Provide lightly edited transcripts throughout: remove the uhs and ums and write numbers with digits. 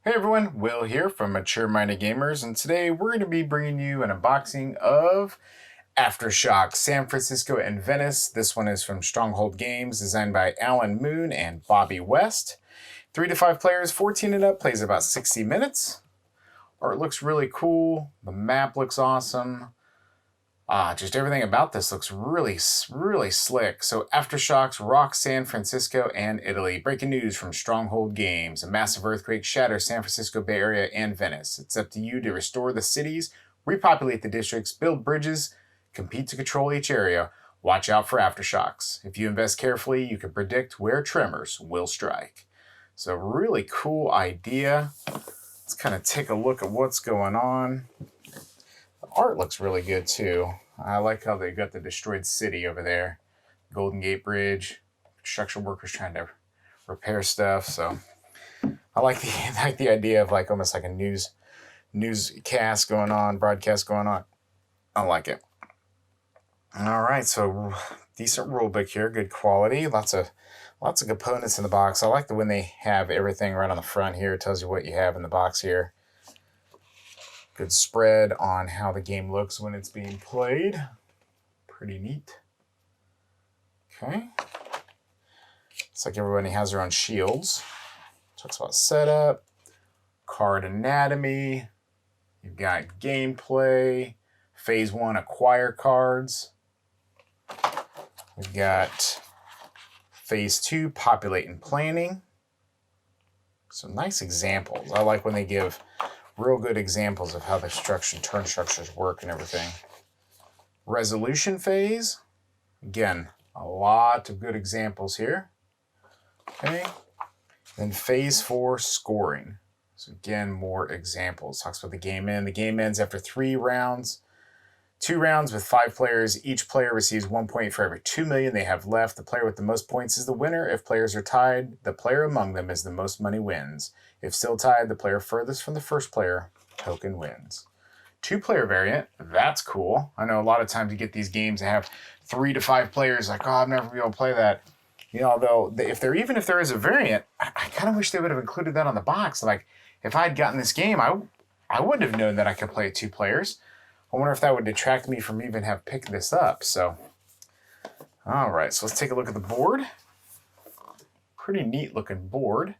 Hey everyone, Will here from Mature Minded Gamers, and today we're going to be bringing you an unboxing of Aftershock, San Francisco and Venice. This one is from Stronghold Games, designed by Alan Moon and Bobby West. 3 to 5 players, 14 and up, plays about 60 minutes. Art looks really cool, the map looks awesome. Just everything about this looks really slick. So Aftershocks rock San Francisco and Italy. Breaking news from Stronghold Games. A massive earthquake shatters San Francisco Bay Area and Venice. It's up to you to restore the cities, repopulate the districts, build bridges, compete to control each area. Watch out for aftershocks. If you invest carefully, you can predict where tremors will strike. So really cool idea. Let's kind of take a look at what's going on. Art looks really good too. I like how they got the destroyed city over there. Golden Gate Bridge. Construction workers trying to repair stuff. So I like the idea of like almost like a newscast going on, broadcast going on. I like it. All right, so decent rule book here, good quality. Lots of components in the box. I like the when they have everything right on the front here. It tells you what you have in the box here. Good spread on how the game looks when it's being played. Pretty neat. Okay. Looks like everybody has their own shields. Talks about setup, card anatomy. You've got gameplay, phase 1 acquire cards. We've got phase 2 populate and planning. Some nice examples. I like when they give real good examples of how the turn structures work and everything. Resolution phase. Again, a lot of good examples here. Okay. Then phase 4 scoring. So again, more examples. Talks about the game end. The game ends after 3 rounds. 2 rounds with 5 players. Each player receives 1 point for every 2 million they have left. The player with the most points is the winner. If players are tied, the player among them is the most money wins. If still tied, the player furthest from the first player token wins. 2-player variant, that's cool. I know a lot of times you get these games that have 3 to 5 players, like, oh, I'm never going to be able to play that. You know, although if there is a variant, I kind of wish they would have included that on the box. Like, if I had gotten this game, I wouldn't have known that I could play 2 players. I wonder if that would detract me from even have picked this up. So, all right, so let's take a look at the board. Pretty neat looking board.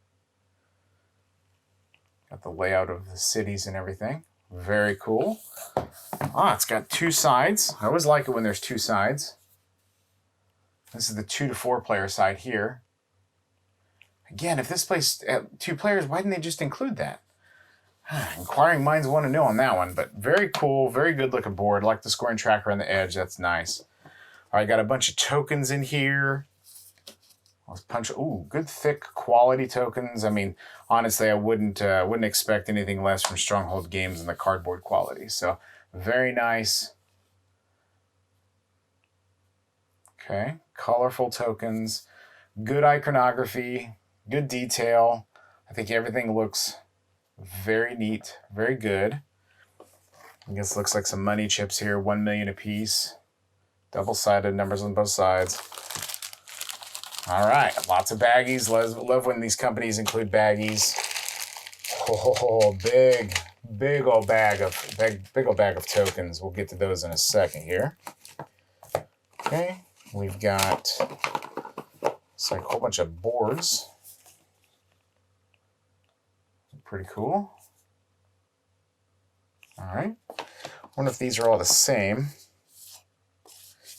Got the layout of the cities and everything. Very cool. It's got 2 sides. I always like it when there's 2 sides. This is the 2 to 4 player side here. Again, if this plays 2 players, why didn't they just include that? Inquiring minds want to know on that one, but very cool, very good looking board. I like the scoring tracker on the edge. That's nice. All right, got a bunch of tokens in here. Let's punch. Ooh, good thick quality tokens. I mean, honestly, I wouldn't expect anything less from Stronghold Games than the cardboard quality. So very nice. Okay, colorful tokens, good iconography, good detail. I think everything looks very neat, very good. I guess it looks like some money chips here, 1 million apiece. Double-sided numbers on both sides. All right, lots of baggies. Love when these companies include baggies. Oh, big old bag of tokens. We'll get to those in a second here. Okay, we've got it's like a whole bunch of boards. Pretty cool. All right. Wonder if these are all the same.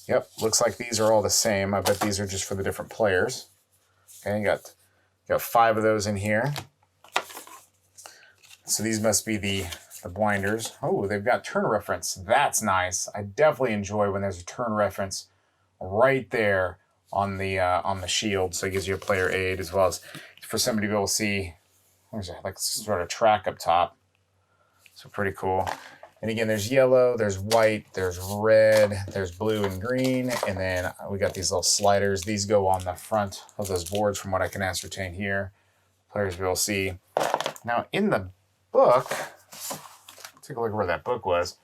Yep, looks like these are all the same. I bet these are just for the different players. Okay, got 5 of those in here. So these must be the blinders. Oh, they've got turn reference. That's nice. I definitely enjoy when there's a turn reference right there on the shield. So it gives you a player aid as well as for somebody to be able to see. There's like sort of track up top. So pretty cool. And again, there's yellow, there's white, there's red, there's blue and green, and then we got these little sliders. These go on the front of those boards from what I can ascertain here. Players will see. Now in the book, take a look at where that book was.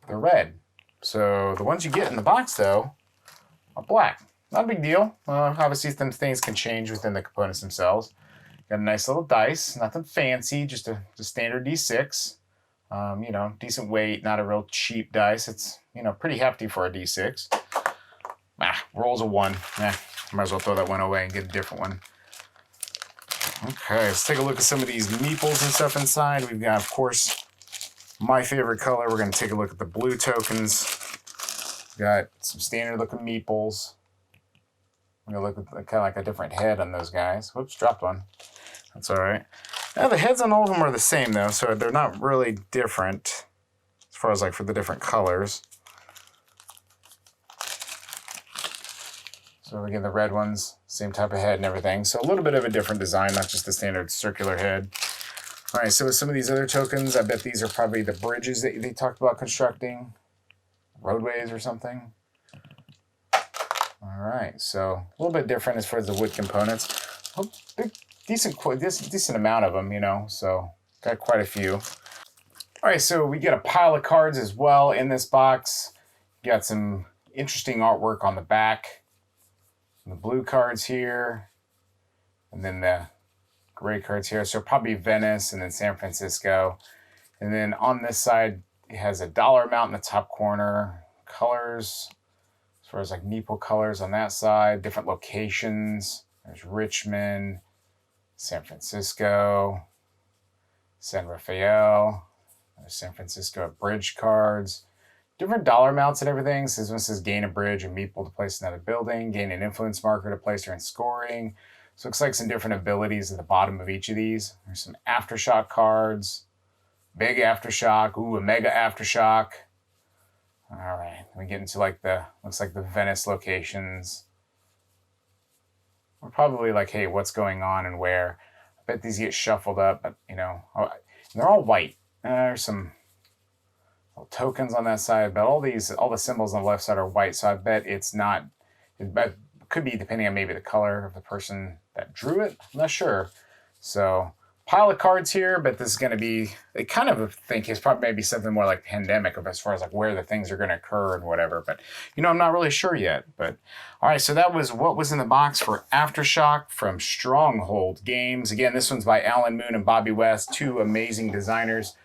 They're red. So the ones you get in the box though are black. Not a big deal. Obviously some things can change within the components themselves. Got a nice little dice, nothing fancy, just a standard D6. You know, decent weight, not a real cheap dice. It's, you know, pretty hefty for a D6. Rolls a 1. Might as well throw that one away and get a different one. Okay, let's take a look at some of these meeples and stuff inside. We've got, of course, my favorite color. We're going to take a look at the blue tokens. Got some standard looking meeples. I'm going to look at kind of like a different head on those guys. Whoops, dropped one. That's all right. Now, the heads on all of them are the same, though, so they're not really different as far as like for the different colors. So again, the red ones, same type of head and everything. So a little bit of a different design, not just the standard circular head. All right, so with some of these other tokens, I bet these are probably the bridges that they talked about constructing, roadways or something. All right, so a little bit different as far as the wood components. Oh, decent amount of them, you know, so got quite a few. All right, so we get a pile of cards as well in this box. Got some interesting artwork on the back. The blue cards here, and then the gray cards here. So probably Venice and then San Francisco. And then on this side, it has a dollar amount in the top corner. Colors, as far as like meeple colors on that side, different locations. There's Richmond, San Francisco, San Rafael. There's San Francisco bridge cards. Different dollar amounts and everything. So this one says gain a bridge and meeple to place another building, gain an influence marker to place during scoring. So it looks like some different abilities at the bottom of each of these. There's some Aftershock cards, big Aftershock, ooh, a mega Aftershock. All right, we get into like looks like the Venice locations. We're probably like, hey, what's going on and where? I bet these get shuffled up, but you know, they're all white. There's some tokens on that side, but all the symbols on the left side are white, so I bet it's not, it could be depending on maybe the color of the person that drew it. I'm not sure. So pile of cards here, but this is going to be, I kind of think it's probably maybe something more like pandemic as far as like where the things are going to occur and whatever, but you know, I'm not really sure yet. But all right, so that was what was in the box for Aftershock from Stronghold Games. Again, this one's by Alan Moon and Bobby West, two amazing designers.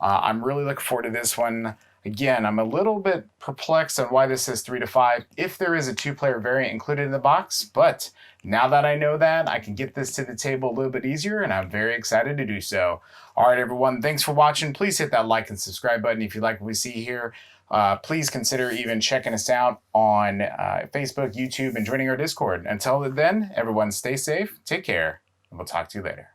I'm really looking forward to this one. Again, I'm a little bit perplexed on why this says 3 to 5 if there is a 2-player variant included in the box, but now that I know that, I can get this to the table a little bit easier, and I'm very excited to do so. All right, everyone, thanks for watching. Please hit that like and subscribe button if you like what we see here. Please consider even checking us out on Facebook, YouTube, and joining our Discord. Until then, everyone stay safe, take care, and we'll talk to you later.